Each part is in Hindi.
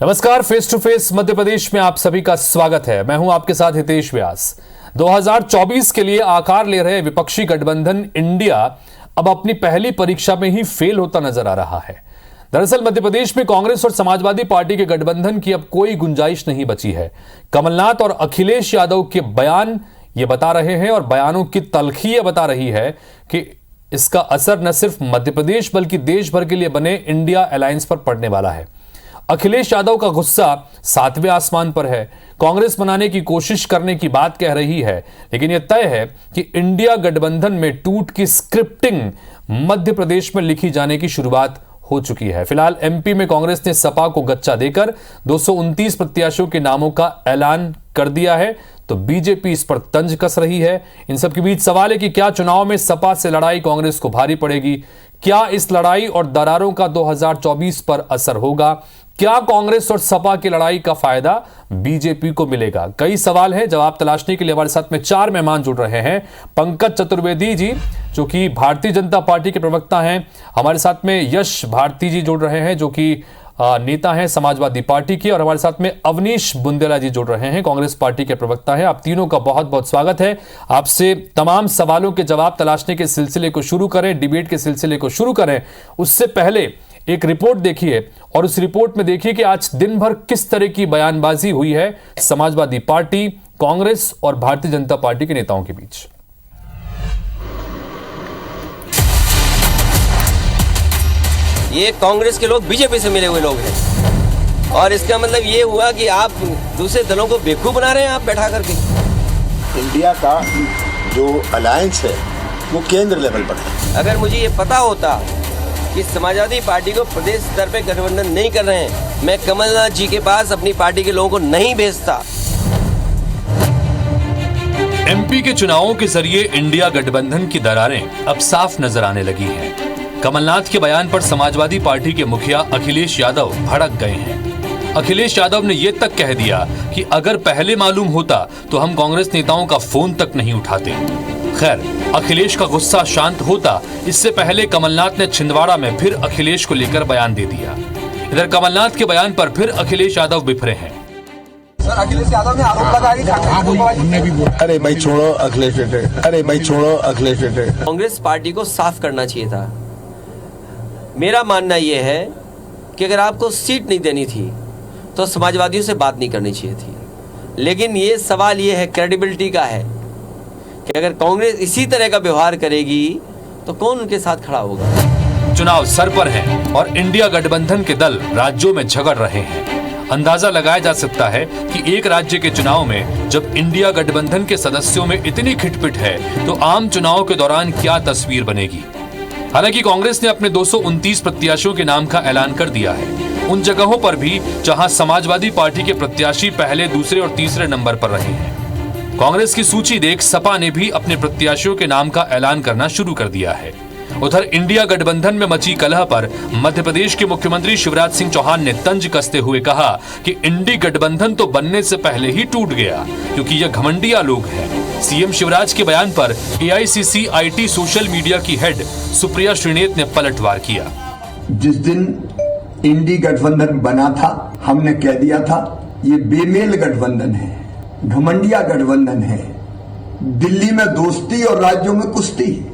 नमस्कार, face to face Madhya Pradesh में आप सभी का स्वागत है। मैं हूं आपके साथ हितेश व्यास। 2024 के लिए आकार ले रहे विपक्षी गठबंधन इंडिया अब अपनी पहली परीक्षा में ही फेल होता नजर आ रहा है। दरअसल मध्य प्रदेश में कांग्रेस और समाजवादी पार्टी के गठबंधन की अब कोई गुंजाइश नहीं बची है। कमलनाथ और अखिलेश यादव के बयान ये बता रहे हैं और बयानों की तल्खी ये बता रही है कि इसका असर न सिर्फ मध्य प्रदेश बल्कि देश भर के लिए बने इंडिया अलायंस पर पड़ने वाला है। अखिलेश यादव का गुस्सा सातवें आसमान पर है। कांग्रेस बनाने की कोशिश करने की बात कह रही है, लेकिन यह तय है कि इंडिया गठबंधन में टूट की स्क्रिप्टिंग मध्य प्रदेश में लिखी जाने की शुरुआत हो चुकी है। फिलहाल एमपी में कांग्रेस ने सपा को गच्चा देकर 229 प्रत्याशियों के नामों का ऐलान कर दिया है, तो बीजेपी इस पर तंज कस रही है। इन सब के बीच सवाल है कि क्या चुनाव में सपा से लड़ाई कांग्रेस को भारी पड़ेगी? क्या इस लड़ाई और दरारों का 2024 पर असर होगा? क्या कांग्रेस और सपा की लड़ाई का फायदा बीजेपी को मिलेगा? कई सवाल हैं, जवाब तलाशने के लिए हमारे साथ में 4 मेहमान जुड़ रहे हैं। पंकज चतुर्वेदी जी, जो कि भारतीय जनता पार्टी के प्रवक्ता हैं। हमारे साथ में यश भारती जी जुड़ रहे हैं, जो कि नेता हैं समाजवादी पार्टी के। और हमारे साथ में अवनीश बुंदेला जी जुड़ रहे हैं, कांग्रेस पार्टी के प्रवक्ता हैं। आप तीनों का बहुत बहुत स्वागत है। आपसे तमाम सवालों के जवाब तलाशने के सिलसिले को शुरू करें, डिबेट के सिलसिले को शुरू करें, उससे पहले एक रिपोर्ट देखिए और उस रिपोर्ट में देखिए कि आज दिन भर किस तरह की बयानबाजी हुई है समाजवादी पार्टी, कांग्रेस और भारतीय जनता पार्टी के नेताओं के बीच। ये कांग्रेस के लोग बीजेपी से मिले हुए लोग हैं और इसका मतलब ये हुआ कि आप दूसरे दलों को बेवकूफ बना रहे हैं आप बैठा करके। इंडिया का जो अलायंस है वो केंद्र लेवल पर है। अगर मुझे ये पता होता कि समाजवादी पार्टी को प्रदेश स्तर पे गठबंधन नहीं कर रहे हैं, मैं कमलनाथ जी के पास अपनी पार्टी के लोगों को नहीं भेजता। एमपी के चुनावों के जरिए इंडिया गठबंधन की दरारें अब साफ नजर आने लगी हैं। कमलनाथ के बयान पर समाजवादी पार्टी के मुखिया अखिलेश यादव भड़क गए हैं। अखिलेश यादव ने यह तक कह दिया कि अगर पहले मालूम होता तो हम कांग्रेस नेताओं का फोन तक नहीं उठाते। खैर, अखिलेश का गुस्सा शांत होता इससे पहले कमलनाथ ने छिंदवाड़ा में फिर अखिलेश को लेकर बयान दे दिया। इधर कमलनाथ के बयान पर फिर अखिलेश यादव बिफरे हैं। सर, अखिलेश यादव ने आरोप लगाया। अरे भाई छोड़ो अखिलेश बेटे, अरे भाई छोड़ो अखिलेश बेटे। कांग्रेस पार्टी को साफ करना चाहिए था। मेरा मानना यह है कि अगर आपको सीट नहीं देनी थी तो समाजवादियों से बात नहीं करनी चाहिए थी। लेकिन ये सवाल ये है, क्रेडिबिलिटी का है कि अगर कांग्रेस इसी तरह का व्यवहार करेगी तो कौन उनके साथ खड़ा होगा। चुनाव सर पर हैं और इंडिया गठबंधन के दल राज्यों में झगड़ रहे हैं। अंदाजा लगाया जा सकता है कि एक राज्य के चुनाव में जब इंडिया गठबंधन के सदस्यों में इतनी खिटपिट है तो आम चुनाव के दौरान क्या तस्वीर बनेगी। हालांकि कांग्रेस ने अपने 229 प्रत्याशियों के नाम का ऐलान कर दिया है, उन जगहों पर भी जहां समाजवादी पार्टी के प्रत्याशी पहले, दूसरे और तीसरे नंबर पर रहे हैं। कांग्रेस की सूची देख सपा ने भी अपने प्रत्याशियों के नाम का ऐलान करना शुरू कर दिया है। उधर इंडिया गठबंधन में मची कलह पर मध्य प्रदेश के मुख्यमंत्री शिवराज सिंह चौहान ने तंज कसते हुए कहा कि इंडी गठबंधन तो बनने से पहले ही टूट गया, क्योंकि यह घमंडिया लोग हैं। सीएम शिवराज के बयान पर एआईसीसी आईटी सोशल मीडिया की हेड सुप्रिया श्रीनेत ने पलटवार किया। जिस दिन इंडी गठबंधन बना था, हमने कह दिया था ये बेमेल गठबंधन है, घमंडिया गठबंधन है, दिल्ली में दोस्ती और राज्यों में कुश्ती।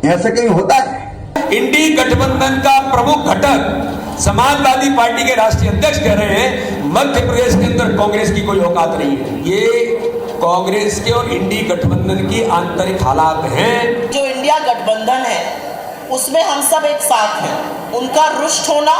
ऐसा कहीं होता है? इंडी गठबंधन का प्रमुख घटक समाजवादी पार्टी के राष्ट्रीय अध्यक्ष कह रहे हैं मध्य प्रदेश के अंदर कांग्रेस की कोई औकात नहीं है। ये कांग्रेस के और इंडी गठबंधन की आंतरिक हालात हैं। जो इंडिया गठबंधन है उसमें हम सब एक साथ हैं। उनका रुष्ट होना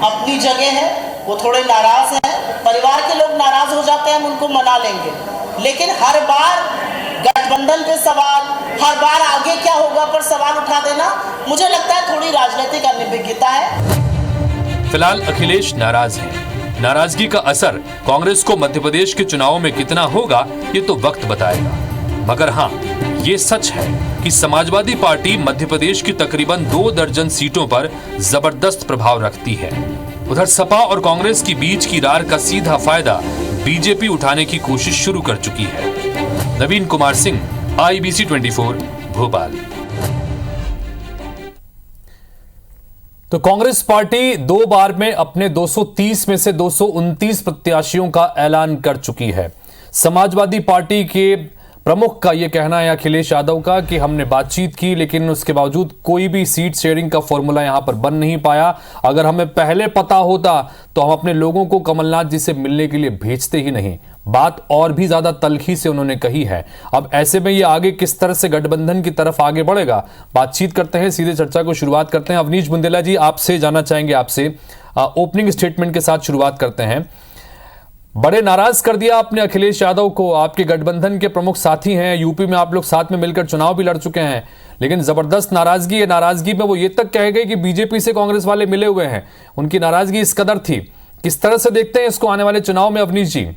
अपनी जगह है, वो थोड़े नाराज हैं, परिवार के लोग नाराज हो जाते हैं, हम उनको मना लेंगे। लेकिन हर बार गठबंधन पे सवाल, हर बार आगे क्या होगा पर सवाल उठा देना, मुझे लगता है थोड़ी राजनीतिक अनिवार्यता है। फिलहाल अखिलेश नाराज हैं। नाराजगी का असर कांग्रेस को मध्य प्रदेश के चुनाव में कितना होगा ये तो वक्त बताएगा, मगर हाँ, ये सच है कि समाजवादी पार्टी मध्य प्रदेश की तकरीबन 2 दर्जन सीटों पर जबरदस्त प्रभाव रखती है। उधर सपा और कांग्रेस की बीच की रार का सीधा फायदा बीजेपी उठाने की कोशिश शुरू कर चुकी है। नवीन कुमार सिंह, IBC 24, भोपाल। तो कांग्रेस पार्टी 2 बार में अपने 230 में से 229 प्रत्याशियों का ऐलान कर चुकी है। समाजवादी पार्टी के प्रमुख का यह कहना है, अखिलेश यादव का, कि हमने बातचीत की लेकिन उसके बावजूद कोई भी सीट शेयरिंग का फॉर्मूला यहां पर बन नहीं पाया। अगर हमें पहले पता होता तो हम अपने लोगों को कमलनाथ जी से मिलने के लिए भेजते ही नहीं। बात और भी ज्यादा तल्खी से उन्होंने कही है। अब ऐसे में ये आगे किस तरह से गठबंधन की तरफ आगे बढ़ेगा, बातचीत करते हैं, सीधे चर्चा को शुरुआत करते हैं। अवनीश बुंदेला जी, आपसे जानना चाहेंगे, आपसे ओपनिंग स्टेटमेंट के साथ शुरुआत करते हैं। बड़े नाराज कर दिया आपने अखिलेश यादव को, आपके गठबंधन के प्रमुख साथी हैं, यूपी में आप लोग साथ में मिलकर चुनाव भी लड़ चुके हैं, लेकिन जबरदस्त नाराजगी है। नाराजगी में वो ये तक कह गए कि बीजेपी से कांग्रेस वाले मिले हुए हैं। उनकी नाराजगी इस कदर थी। किस तरह से देखते हैं इसको आने वाले चुनाव में अवनीश जी?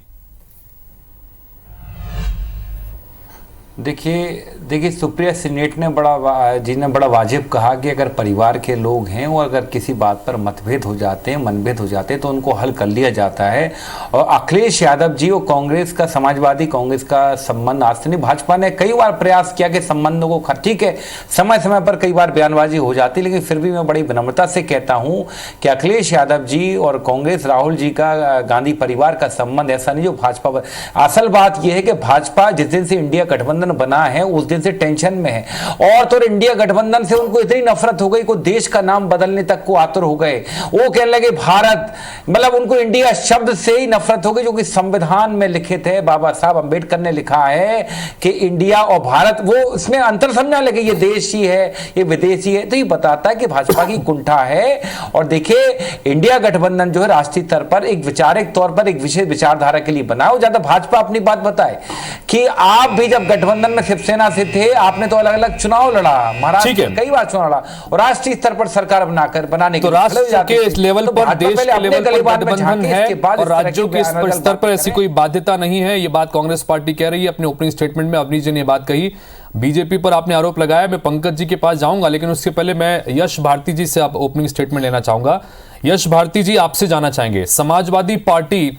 देखिए सुप्रिया सीनेट ने बड़ा वाजिब कहा कि अगर परिवार के लोग हैं और अगर किसी बात पर मतभेद हो जाते हैं, मनभेद हो जाते हैं, तो उनको हल कर लिया जाता है। और अखिलेश यादव जी और कांग्रेस का, समाजवादी कांग्रेस का संबंध आज से नहीं, भाजपा ने कई बार प्रयास किया कि संबंधों को, ठीक है समय समय पर कई बार बयानबाजी हो जाती, लेकिन फिर भी मैं बड़ी विनम्रता से कहता हूं कि अखिलेश यादव जी और कांग्रेस, राहुल जी का, गांधी परिवार का संबंध ऐसा नहीं जो भाजपा। असल बात यह है कि भाजपा जिस दिन से इंडिया गठबंधन बना है उस दिन से टेंशन में है, और तो इंडिया गठबंधन से उनको इतनी नफरत हो गई को देश का नाम बदलने तक को आतुर हो गए। वो कहने लगे भारत, मतलब उनको इंडिया शब्द से ही नफरत हो गई, जो कि संविधान में लिखित है, बाबा साहब अंबेडकर ने लिखा है कि इंडिया और भारत, वो इसमें अंतर समझने लगे, ये देशी है, ये विदेशी है। तो ये बताता है कि भाजपा की कुंठा है। और देखिए इंडिया गठबंधन जो है राष्ट्रीय स्तर पर एक वैचारिक तौर पर एक विशेष विचारधारा के लिए बना हो। ज्यादा भाजपा अपनी बात बताए कि आप भी जब गठबंधन में शिवसेना से थे, आपने तो अलग अलग चुनाव लड़ा, महाराष्ट्र में कई बार चुनाव लड़ा, और राष्ट्रीय स्तर पर सरकार बनाने तो राष्ट्र के लेवल पर, देश के लेवल पर गठबंधन है और राज्यों के स्तर पर ऐसी कोई बाध्यता नहीं है। ये बात कांग्रेस पार्टी कह रही है अपने ओपनिंग स्टेटमेंट में। अवनीश जी ने बात कही। बीजेपी पर आपने आरोप लगाया, मैं पंकज जी के पास जाऊंगा, लेकिन उससे पहले मैं यश भारती जी से आप ओपनिंग स्टेटमेंट लेना चाहूंगा। यश भारती जी, आपसे जानना चाहेंगे, समाजवादी पार्टी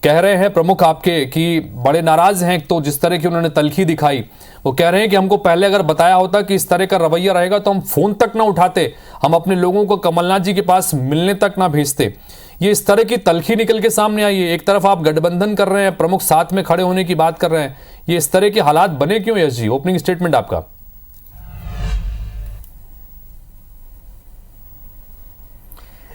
कह रहे हैं प्रमुख आपके कि बड़े नाराज हैं, तो जिस तरह की उन्होंने तल्खी दिखाई, वो कह रहे हैं कि हमको पहले अगर बताया होता कि इस तरह का रवैया रहेगा तो हम फोन तक ना उठाते, हम अपने लोगों को कमलनाथ जी के पास मिलने तक ना भेजते। ये इस तरह की तल्खी निकल के सामने आई है। एक तरफ आप गठबंधन कर रहे हैं, प्रमुख साथ में खड़े होने की बात कर रहे हैं, ये इस तरह के हालात बने क्यों? यश जी, ओपनिंग स्टेटमेंट आपका।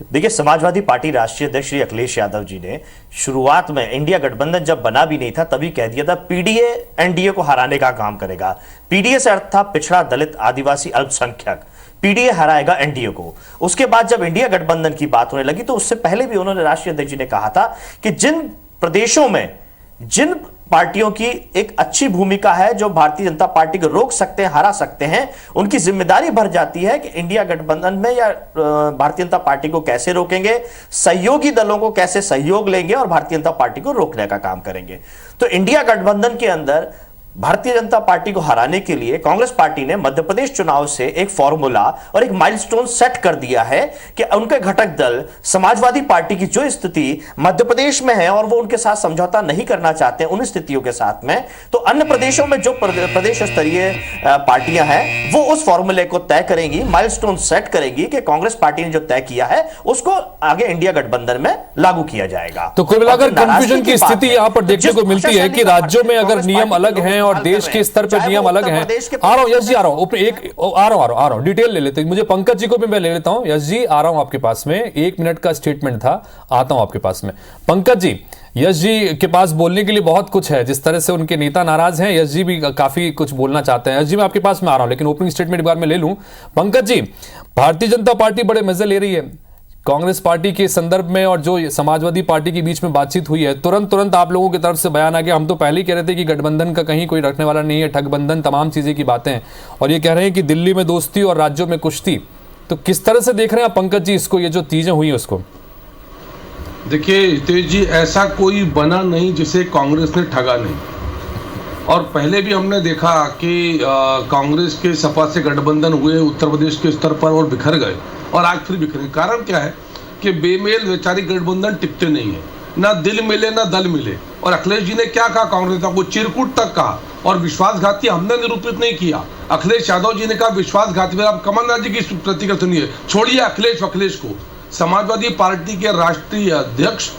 देखिए, समाजवादी पार्टी राष्ट्रीय अध्यक्ष श्री अखिलेश यादव जी ने शुरुआत में इंडिया गठबंधन जब बना भी नहीं था तभी कह दिया था पीडीए एनडीए को हराने का काम करेगा। पीडीए से अर्थ था पिछड़ा, दलित, आदिवासी, अल्पसंख्यक। पीडीए हराएगा एनडीए को। उसके बाद जब इंडिया गठबंधन की बात होने लगी तो उससे पहले भी उन्होंने, राष्ट्रीय अध्यक्ष जी ने कहा था कि जिन प्रदेशों में जिन पार्टियों की एक अच्छी भूमिका है, जो भारतीय जनता पार्टी को रोक सकते हैं, हरा सकते हैं, उनकी जिम्मेदारी बढ़ जाती है कि इंडिया गठबंधन में या भारतीय जनता पार्टी को कैसे रोकेंगे, सहयोगी दलों को कैसे सहयोग लेंगे और भारतीय जनता पार्टी को रोकने का काम करेंगे। तो इंडिया गठबंधन के अंदर भारतीय जनता पार्टी को हराने के लिए कांग्रेस पार्टी ने मध्य प्रदेश चुनाव से एक फॉर्मूला और एक माइलस्टोन सेट कर दिया है कि उनके घटक दल समाजवादी पार्टी की जो स्थिति मध्य प्रदेश में है और वो उनके साथ समझौता नहीं करना चाहते उन स्थितियों के साथ में, तो अन्य प्रदेशों में जो प्रदेश स्तरीय पार्टियां हैं वो उस फॉर्मूले को तय करेंगी, माइलस्टोन सेट करेंगी कि कांग्रेस पार्टी ने जो तय किया है उसको आगे इंडिया गठबंधन में लागू किया जाएगा। तो कुल मिलाकर कंफ्यूजन की स्थिति यहां पर देखने को मिलती है कि राज्यों में अगर नियम अलग हैं और देश के स्तर पर नियम अलग हैं। आ रहा हूं यश जी, आ रहा हूं डिटेल ले लेते हैं। मुझे पंकज जी को भी मैं ले लेता हूं। यश जी, आ रहा हूं आपके पास में, 1 मिनट का स्टेटमेंट था, आता हूं आपके पास में। पंकज जी, यश जी के पास बोलने के लिए बहुत कुछ है। जिस तरह से उनके नेता नाराज हैं, यश जी भी काफी कुछ बोलना चाहते हैं। यश जी, मैं आपके पास में आ रहा हूं, लेकिन ओपनिंग स्टेटमेंट एक बार मैं ले लूं। पंकज जी, भारतीय जनता पार्टी बड़े मजे ले रही है कांग्रेस पार्टी के संदर्भ में, और जो समाजवादी पार्टी के बीच में बातचीत हुई है, तुरंत आप लोगों की तरफ से बयान आ गया। हम तो पहले ही कह रहे थे कि गठबंधन का कहीं कोई रखने वाला नहीं है, ठगबंधन, तमाम चीजें की बातें, और ये कह रहे हैं कि दिल्ली में दोस्ती और राज्यों में कुश्ती। तो किस तरह से देख रहे हैं आप पंकज जी इसको, ये जो चीजें हुई उसको? देखिए हितेश जी, ऐसा कोई बना नहीं जिसे कांग्रेस ने ठगा नहीं। और पहले भी हमने देखा कि कांग्रेस के सपा से गठबंधन हुए उत्तर प्रदेश के स्तर पर और बिखर गए, और आज फिर बिखरे। कारण क्या है कि बेमेल वैचारिक गठबंधन टिकते नहीं है। ना दिल मिले ना दल मिले। और अखिलेश जी ने क्या कहा कांग्रेस नेता को, चिरकुट तक कहा, और विश्वासघाती हमने निरूपित नहीं किया। अखिलेश यादव जी ने कहा विश्वासघाती। आप कमलनाथ जी की प्रतिक्रिया सुनिए, छोड़िए अखिलेश को। समाजवादी पार्टी के राष्ट्रीय अध्यक्ष,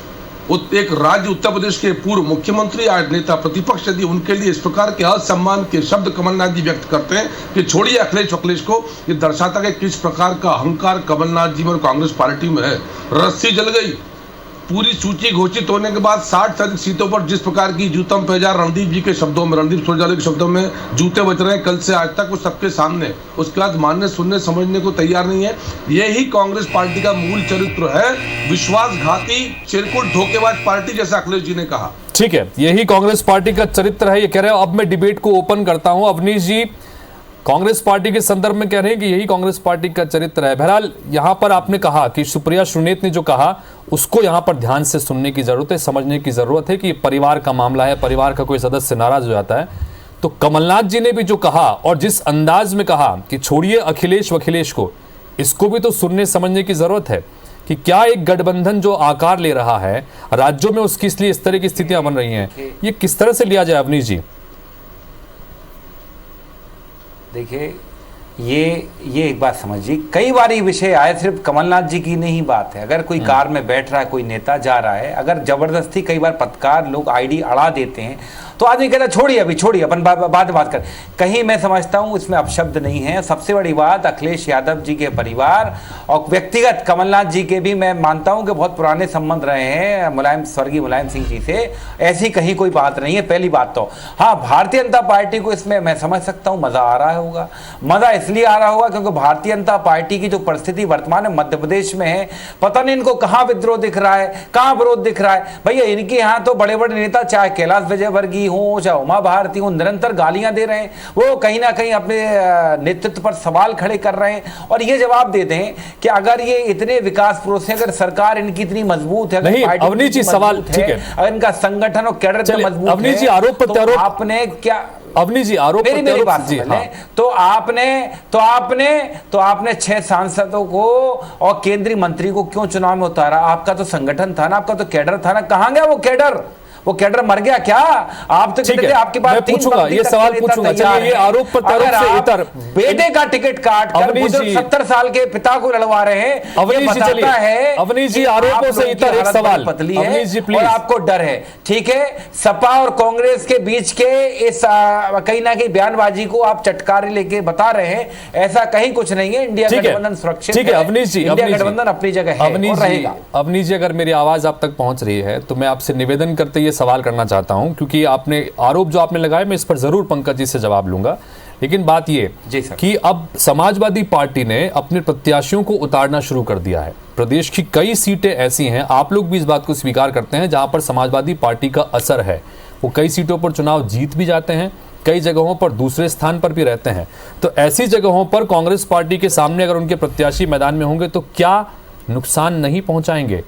एक राज्य उत्तर प्रदेश के पूर्व मुख्यमंत्री, आज नेता प्रतिपक्ष, यदि उनके लिए इस प्रकार के असम्मान के शब्द कमलनाथ जी व्यक्त करते हैं कि छोड़िए अखिलेश को, ये दर्शाता है किस प्रकार का अहंकार कमलनाथ जी में और कांग्रेस पार्टी में है। रस्सी जल गई। पूरी सूची घोषित होने के बाद 60 से अधिक सीटों पर जिस प्रकार की जूतम पेजार रणदीप जी के शब्दों में, रणदीप सुरजेवाला के शब्दों में जूते बच रहे हैं कल से आज तक, वो सबके सामने। उसके बाद मानने सुनने समझने को तैयार नहीं है। यही कांग्रेस पार्टी का मूल चरित्र है, विश्वासघाती, चिरकुट, धोखेबाज पार्टी, जैसा अखिलेश जी ने कहा। ठीक है, यही कांग्रेस पार्टी का चरित्र है, ये कह रहे हो। अब मैं डिबेट को ओपन करता हूं। अवनीश जी कांग्रेस पार्टी के संदर्भ में कह रहे हैं कि यही कांग्रेस पार्टी का चरित्र है। बहरहाल यहां पर आपने कहा कि सुप्रिया सुनेत ने जो कहा उसको यहां पर ध्यान से सुनने की जरूरत है, समझने की जरूरत है कि परिवार का मामला है, परिवार का कोई सदस्य नाराज हो जाता है। तो कमलनाथ जी ने भी जो कहा और जिस अंदाज में कहा कि छोड़िए अखिलेश को, इसको भी तो सुनने समझने की जरूरत है कि क्या एक गठबंधन जो आकार ले रहा है राज्यों में, उसकी इसलिए इस तरह की स्थितियां बन रही हैं, ये किस तरह से लिया जाए अवनीश जी? देखिए, ये एक बात समझिए, कई बार ये विषय आए, सिर्फ कमलनाथ जी की नहीं बात है। अगर कोई कार में बैठ रहा है, कोई नेता जा रहा है, अगर जबरदस्ती कई बार पत्रकार लोग आईडी अड़ा देते हैं तो आदमी कहता है छोड़िए अपन बाद बात कर। कहीं मैं समझता हूं इसमें अपशब्द नहीं है। सबसे बड़ी बात, अखिलेश यादव जी के परिवार और व्यक्तिगत कमलनाथ जी के भी मैं मानता हूं कि बहुत पुराने संबंध रहे हैं स्वर्गीय मुलायम सिंह जी से, ऐसी कहीं कोई बात नहीं है। पहली बात तो हाँ, भारतीय जनता पार्टी को इसमें मैं समझ सकता हूं मजा आ रहा होगा। मजा इसलिए आ रहा होगा क्योंकि भारतीय जनता पार्टी की जो परिस्थिति वर्तमान में मध्य प्रदेश में है, पता नहीं इनको कहां विद्रोह दिख रहा है, कहां विरोध दिख रहा है। भैया इनके यहाँ तो बड़े बड़े नेता, चाहे कैलाश विजयवर्गीय हो, चाहे उमा भारती हो, निरंतर गालियां दे रहे हैं। वो कहीं ना कहीं अपने नेतृत्व पर सवाल खड़े कर रहे हैं। और ये जवाब दे दें कि अगर ये इतने विकास पुरुष हैं, अगर सरकार इनकी इतनी मजबूत है, नहीं अवनीश जी सवाल ठीक है, अगर इनका संगठन और कैडर इतना मजबूत है, अवनीश जी आरोप प्रत्यारोप, तो आपने क्या, अवनीश जी आरोप मेरी बात जी, हाँ। तो आपने 6 सांसदों को और केंद्रीय मंत्री को क्यों चुनाव में उतारा? आपका तो संगठन था ना, आपका तो कैडर था ना, कहां गया वो कैडर मर गया क्या? आप तो कहते थे आपके पास 3 पूछूंगा, ये सवाल पूछूंगा। चलिए, ये आरोप प्रत्यारोप से इतर बेटे का टिकट काट कर 70 साल के पिता को लड़वा रहे हैं। अवनीश जी चलिए, अवनीश जी आरोपों से इतर एक सवाल, अवनीश जी प्लीज, और आपको डर है, ठीक है, सपा और कांग्रेस के बीच के इस कहीं ना कहीं बयानबाजी को आप चटकारे लेके बता रहे हैं, ऐसा कहीं कुछ नहीं है। इंडिया गठबंधन सुरक्षित है, अवनीश जी, इंडिया गठबंधन अपनी जगह है और रहेगा। अवनीश जी, अगर मेरी आवाज आप तक पहुंच रही है तो मैं आपसे निवेदन करते ये सवाल करना चाहता हूं, क्योंकि आपने आरोप जो आपने लगाए, मैं इस पर जरूर पंकज जी से जवाब लूंगा। लेकिन बात ये कि अब समाजवादी पार्टी ने अपने प्रत्याशियों को उतारना शुरू कर दिया है। प्रदेश की कई सीटें ऐसी हैं, आप लोग भी इस बात को स्वीकार करते हैं, जहां पर समाजवादी पार्टी का असर है। वो कई सीटों पर चुनाव जीत भी जाते हैं, कई जगहों पर दूसरे स्थान पर भी रहते हैं। तो ऐसी जगहों पर कांग्रेस पार्टी के सामने अगर उनके प्रत्याशी मैदान में होंगे तो क्या नुकसान नहीं पहुंचाएंगे?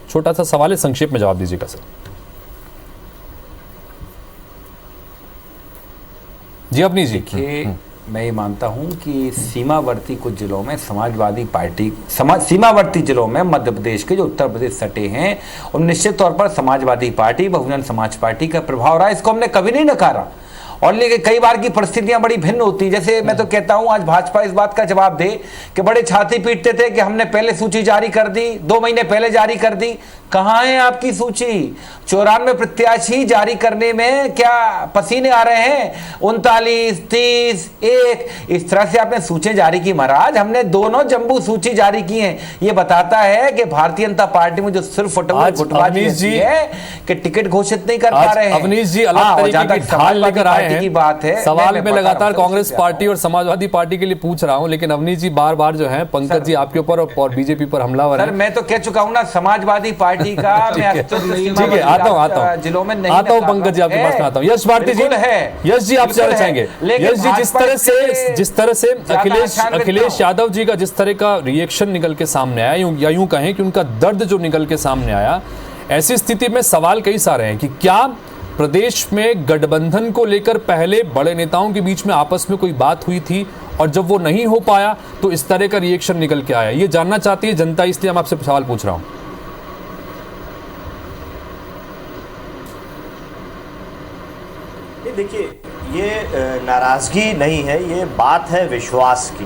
छोटा सा सवाल है, संक्षेप में जवाब दीजिएगा सर। जी अवनीश जी, देखिए, मैं ये मानता हूं कि सीमावर्ती कुछ जिलों में समाजवादी पार्टी, सीमावर्ती जिलों में मध्य प्रदेश के जो उत्तर प्रदेश सटे हैं, और निश्चित तौर पर समाजवादी पार्टी, बहुजन समाज पार्टी का प्रभाव रहा है, इसको हमने कभी नहीं नकारा। और लेकिन कई बार की परिस्थितियां बड़ी भिन्न होती हैं। जैसे मैं तो कहता हूं, आज भाजपा इस बात का जवाब दे कि बड़े छाती पीटते थे कि हमने पहले सूची जारी कर दी, 2 महीने पहले जारी कर दी। कहां है आपकी सूची? 94 प्रत्याशी जारी करने में क्या पसीने आ रहे हैं? 39, 30, 1 इस तरह से आपने सूची जारी की। महाराज, हमने दोनों जंबू सूची जारी की है। ये बताता है कि भारतीय जनता पार्टी में जो सिर्फ फुटबाजी है कि टिकट घोषित नहीं कर पा रहे हैं। अवनीश जी अलग तरीके की ढाल लेकर आए हैं की बात है। सवाल में लगातार कांग्रेस पार्टी और समाजवादी पार्टी के लिए पूछ रहा हूं, लेकिन अवनीश जी बार बार जो है पंकज जी आपके ऊपर और बीजेपी पर हमलावर है। मैं तो कह चुका हूं ना, समाजवादी पार्टी का मैं ठीक है, आता हूं जिलों में नहीं आता हूं पंकज जी आपके पास में आता हूं। यश भारती जी, यश जी आपसे चाहेंगे। यश जी, जिस तरह से अखिलेश यादव जी का जिस तरह का रिएक्शन निकल के सामने आया, या यूं कहें कि उनका दर्द जो निकल के सामने आया, ऐसी स्थिति में सवाल कई सारे हैं कि क्या प्रदेश में गठबंधन को लेकर पहले बड़े नेताओं के बीच में आपस में कोई बात हुई थी, और जब वो नहीं हो पाया तो इस तरह का रिएक्शन निकल के आया? ये जानना चाहती है जनता, इसलिए हम आपसे सवाल पूछ रहा हूं। देखिए, ये नाराजगी नहीं है, ये बात है विश्वास की,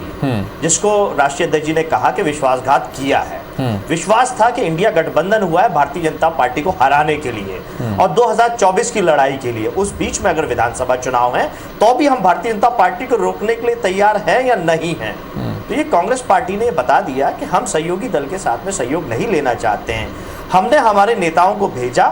जिसको राष्ट्रीय अध्यक्ष जी ने कहा कि विश्वासघात किया है। विश्वास था कि इंडिया गठबंधन हुआ है भारतीय जनता पार्टी को हराने के लिए और 2024 की लड़ाई के लिए। उस बीच में अगर विधानसभा चुनाव है तो भी हम भारतीय जनता पार्टी को रोकने के लिए तैयार हैं या नहीं हैं। तो ये कांग्रेस पार्टी ने बता दिया कि हम सहयोगी दल के साथ में सहयोग नहीं लेना चाहते हैं। हमने हमारे नेताओं को भेजा,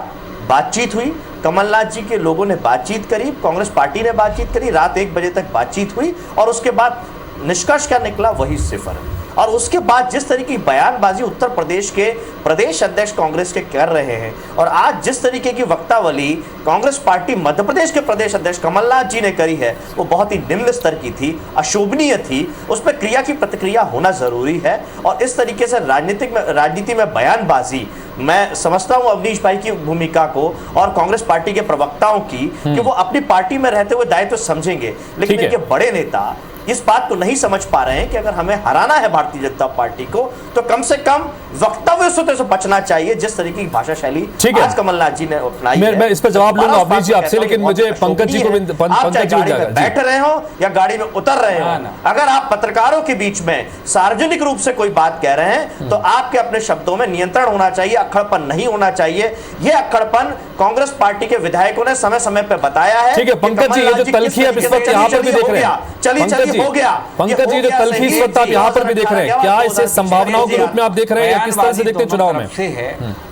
बातचीत हुई, कमलनाथ जी के लोगों ने बातचीत करी, कांग्रेस पार्टी ने बातचीत करी, रात 1 बजे तक बातचीत हुई और उसके बाद निष्कर्ष क्या निकला, वही सिफर। और उसके बाद जिस तरीके की बयानबाजी उत्तर प्रदेश के प्रदेश अध्यक्ष कांग्रेस के कर रहे हैं और आज जिस तरीके की वक्तावली कांग्रेस पार्टी मध्य प्रदेश के प्रदेश अध्यक्ष कमलनाथ जी ने करी है, वो बहुत ही निम्न स्तर की थी, अशोभनीय थी। उस पर क्रिया की प्रतिक्रिया होना जरूरी है और इस तरीके से राजनीति में बयानबाजी, मैं समझता हूं अवनीश भाई की भूमिका को और कांग्रेस पार्टी के प्रवक्ताओं की कि वो अपनी पार्टी में रहते हुए दायित्व समझेंगे, लेकिन इनके बड़े नेता इस बात को नहीं समझ पा रहे हैं कि अगर हमें हराना है भारतीय जनता पार्टी को तो कम से कम वक्तव्य से बचना चाहिए, जिस तरीके की भाषा शैली आज कमलनाथ जी ने अपनाई है। मैं इस पर जवाब लूंगा अवनीश जी आपसे, लेकिन मुझे पंकज जी को बैठ रहे हो या गाड़ी में उतर रहे हो, अगर आप पत्रकारों के बीच में सार्वजनिक रूप से कोई बात कह रहे हैं तो आपके अपने शब्दों में नियंत्रण होना चाहिए, अक्खड़पन नहीं होना चाहिए। ये अक्खड़पन कांग्रेस पार्टी के विधायकों ने समय समय पर बताया है। ठीक है पंकज जी, ये जो तलखी आप इस वक्त यहाँ पर भी देख रहे हैं, चलिए हो गया पंकज जी, जो तलखी इस वक्त आप यहाँ पर भी देख रहे हैं, क्या इसे संभावनाओं के रूप में आप देख रहे हैं या किस तरह से देखते हैं चुनाव में?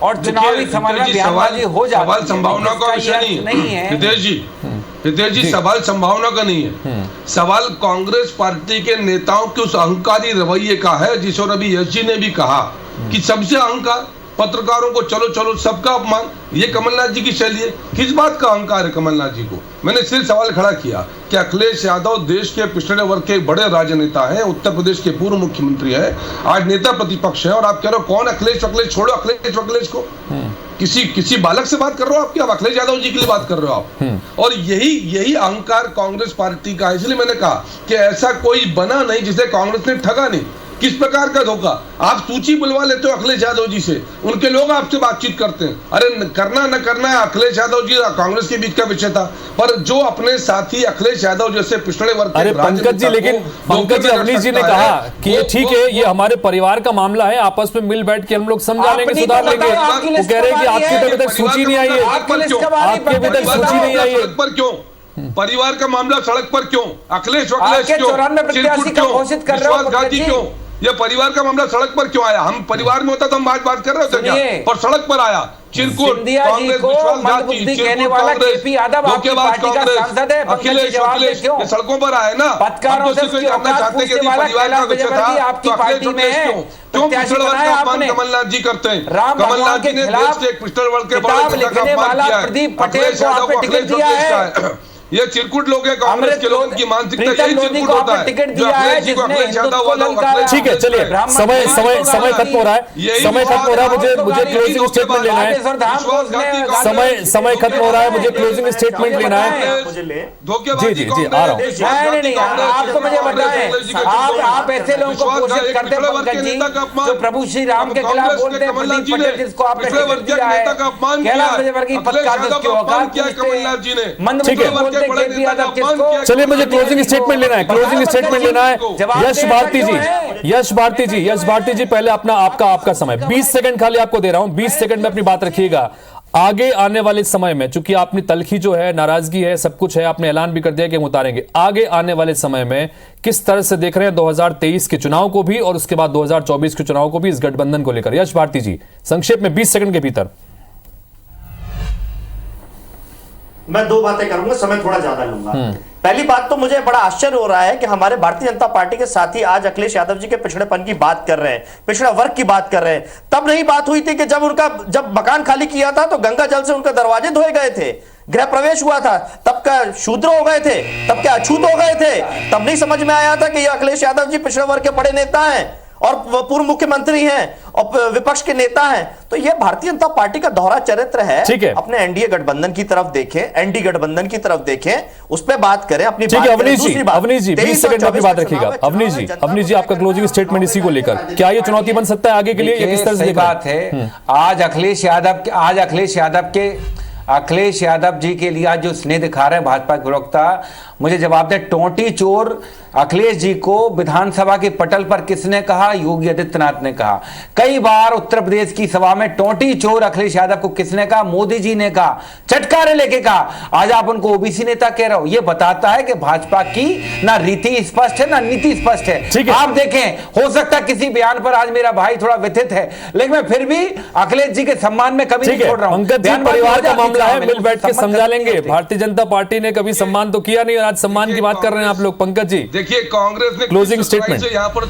और चुनावी सवाल संभावना का विषय नहीं है हितेश जी, सवाल संभावना का नहीं है, सवाल कांग्रेस पार्टी के नेताओं के उस अहंकारी रवैये का है, जिस और अभी यश जी ने भी कहा कि सबसे अहंकार, पत्रकारों को चलो चलो, सबका अपमान, ये कमलनाथ जी की शैली है। किस बात का अहंकार है कमलनाथ जी को? मैंने सिर्फ सवाल खड़ा किया कि अखिलेश यादव देश के पिछड़े वर्ग के बड़े राजनेता हैं, उत्तर प्रदेश के पूर्व मुख्यमंत्री हैं, आज नेता प्रतिपक्ष है और आप कह रहे हो कौन अखिलेश? छोड़ो अखिलेश को, किसी बालक से बात कर रहे हो आप? क्या अखिलेश यादव जी के लिए बात कर रहे हो आप? और यही अहंकार कांग्रेस पार्टी का है। इसलिए मैंने कहा कि ऐसा कोई बना नहीं जिसे कांग्रेस ने ठगा नहीं। किस प्रकार का धोखा? आप सूची बुलवा लेते हो अखिलेश यादव जी से, उनके लोग आपसे बातचीत करते हैं। अरे करना न करना है अखिलेश यादव जी कांग्रेस के बीच का विषय था, पर जो अपने साथी अखिलेश यादव जैसे पिछड़े वर्ग, अरे पंकज जी, लेकिन पंकज जी, अवनीश जी ने कहा कि ये ठीक है, ये हमारे परिवार का मामला है, आपस में मिल बैठ के हम लोग समझा लेंगे, सुधार लेंगे। वो कह रहे हैं कि आपकी अभी तक सूची नहीं आई है, आपकी अभी तक सूची नहीं आई है, पर क्यों? परिवार का मामला सड़क पर क्यों? अखिलेश क्यों? विश्वासघाती क्यों? ये परिवार का मामला सड़क पर क्यों आया? हम परिवार में होता तो हम बात कर रहे होते क्या? पर सड़क पर आया। चिरकुट कांग्रेस, विश्वासघाती, ये सड़कों पर आए ना। हम तो कोई करना चाहते कि परिवार का विषय था तो अखिलेश क्यों पिछड़े वर्ग का अपमान कमलनाथ जी करते हैं? कमलनाथ जी ने देश के एक पिछड़े वर्ग के बड़े नेता का अपमान किया है। अखिलेश यादव को अखिलेश प्रदेश का है। ये चिरकुट लोग हैं, कांग्रेस के लोगों की मानसिकता यही चिरकुट होता है, जो अखिलेश जी को अखिलेश यादव वाला। ठीक है, चलिए समय खत्म हो रहा है, समय खत्म हो रहा है, मुझे क्लोजिंग स्टेटमेंट लेना है, समय खत्म हो रहा है, मुझे क्लोजिंग स्टेटमेंट लेना है। जी आ रहा हूँ। आपको मुझे बताएं, आप ऐसे लोगों को पोषित करते हैं पंकज जी, जो प्रभु श्री राम के खिलाफ बोलते हैं, प्रदीप पटेल जिसको आपने टिकट दिया है, कैलाश विजयवर्गीय पत्रकार जिसके औकात नहीं, चलिए मुझे क्लोजिंग स्टेटमेंट लेना है, क्लोजिंग स्टेटमेंट लेना है। यश भारती जी पहले आपका समय 20 सेकंड खाली आपको दे रहा हूं, 20 सेकंड में अपनी बात रखिएगा। आगे आने वाले समय में, चूंकि आपने तलखी जो है, नाराजगी है, सब कुछ है, आपने ऐलान भी कर दिया कि हम उतारेंगे, आगे आने वाले समय में किस तरह से देख रहे हैं 2023 के चुनाव को भी और उसके बाद 2024 के चुनाव को भी, इस गठबंधन को लेकर? यश भारती जी संक्षेप में 20 सेकंड के भीतर। मैं 2 बातें करूंगा, समय थोड़ा ज्यादा लूंगा। पहली बात तो मुझे बड़ा आश्चर्य हो रहा है कि हमारे भारतीय जनता पार्टी के साथी आज अखिलेश यादव जी के पिछड़ेपन की बात कर रहे हैं, पिछड़ा वर्ग की बात कर रहे हैं। तब नहीं बात हुई थी कि जब मकान खाली किया था तो गंगा जल से उनके दरवाजे धोए गए थे, गृह प्रवेश हुआ था, तब क्या शूद्र हो गए थे, तब क्या अछूत हो गए थे? तब नहीं समझ में आया था कि ये अखिलेश यादव जी पिछड़े वर्ग के बड़े नेता हैं और पूर्व मुख्यमंत्री हैं और विपक्ष के नेता हैं? तो ये भारतीय जनता पार्टी का दोहरा चरित्र है। अपने एनडीए गठबंधन की तरफ देखें, एनडी गठबंधन की तरफ देखें, उस पर बात करें, अपनी बात करें। अवनीश जी 20 सेकंड में अपनी बात रखिएगा। अवनीश जी आपका क्लोजिंग स्टेटमेंट इसी को लेकर, क्या ये चुनौती बन सकता है आगे के लिए, किस तरह से बात है? आज अखिलेश यादव के अखिलेश यादव जी के लिए आज जो स्नेह दिखा रहे हैं भाजपा के प्रवक्ता, मुझे जवाब दे। टोंटी चोर अखिलेश जी को विधानसभा के पटल पर किसने कहा? योगी आदित्यनाथ ने कहा। कई बार उत्तर प्रदेश की सभा में टोंटी चोर अखिलेश यादव को किसने कहा? मोदी जी ने कहा, चटकारे लेके कहा। आज आप उनको ओबीसी नेता कह रहे हो। यह बताता है कि भाजपा की ना रीति स्पष्ट है ना नीति स्पष्ट है। आप देखें, हो सकता है किसी बयान पर आज मेरा भाई थोड़ा व्यथित है, लेकिन मैं फिर भी अखिलेश जी के सम्मान में कभी नहीं छोड़ रहा हूं। पंकज जी, परिवार का मामला है, मिल बैठ के समझा लेंगे। भारतीय जनता पार्टी ने कभी सम्मान तो किया नहीं, आज सम्मान की बात कर रहे हैं आप लोग। पंकज जी देखिए, कांग्रेस ने क्लोजिंग स्टेटमेंट यहाँ पर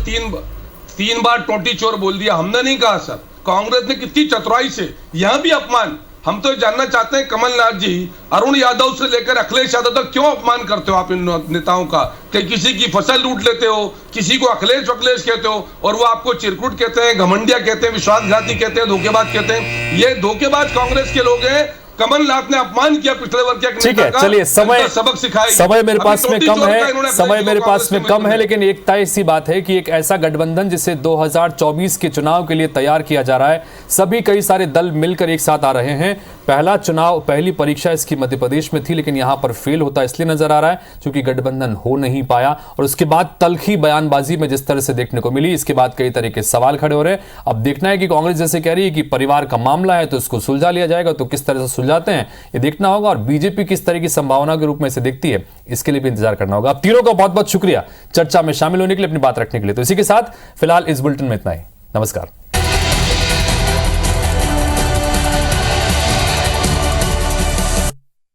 तीन बार टोंटी चोर बोल दिया। हमने नहीं कहा सर, कांग्रेस ने कितनी चतुराई से, यहाँ भी अपमान। हम तो जानना चाहते हैं कमलनाथ जी, अरुण यादव से लेकर अखिलेश यादव तक क्यों अपमान करते हो आप इन नेताओं का? कि किसी की फसल लूट लेते हो, किसी को अखिलेश कहते हो, और वो आपको चिरकुट कहते हैं, घमंडिया कहते हैं, विश्वासघाती कहते हैं, धोखेबाज कहते हैं। ये धोखेबाज कांग्रेस के लोग हैं। कमलनाथ ने अपमान किया पिछले वर्ग के। ठीक है, चलिए, सबक सिखाई। समय मेरे पास में कम है, समय मेरे पास में कम है, लेकिन एक तय सी बात है कि एक ऐसा गठबंधन जिसे 2024 के चुनाव के लिए तैयार किया जा रहा है, सभी कई सारे दल मिलकर एक साथ आ रहे हैं। पहला चुनाव, पहली परीक्षा इसकी मध्य प्रदेश में थी, लेकिन यहां पर फेल होता इसलिए नजर आ रहा है क्योंकि गठबंधन हो नहीं पाया। और उसके बाद तल्खी बयानबाजी में जिस तरह से देखने को मिली, इसके बाद कई तरह के सवाल खड़े हो रहे हैं। अब देखना है कि कांग्रेस जैसे कह रही है कि परिवार का मामला है तो इसको सुलझा लिया जाएगा, तो किस तरह से सुलझाते हैं ये देखना होगा। और बीजेपी किस तरह की संभावना के रूप में इसे देखती है, इसके लिए भी इंतजार करना होगा। आप तीनों का बहुत बहुत शुक्रिया चर्चा में शामिल होने के लिए, अपनी बात रखने के लिए। तो इसी के साथ फिलहाल इस बुलेटिन में इतना ही। नमस्कार।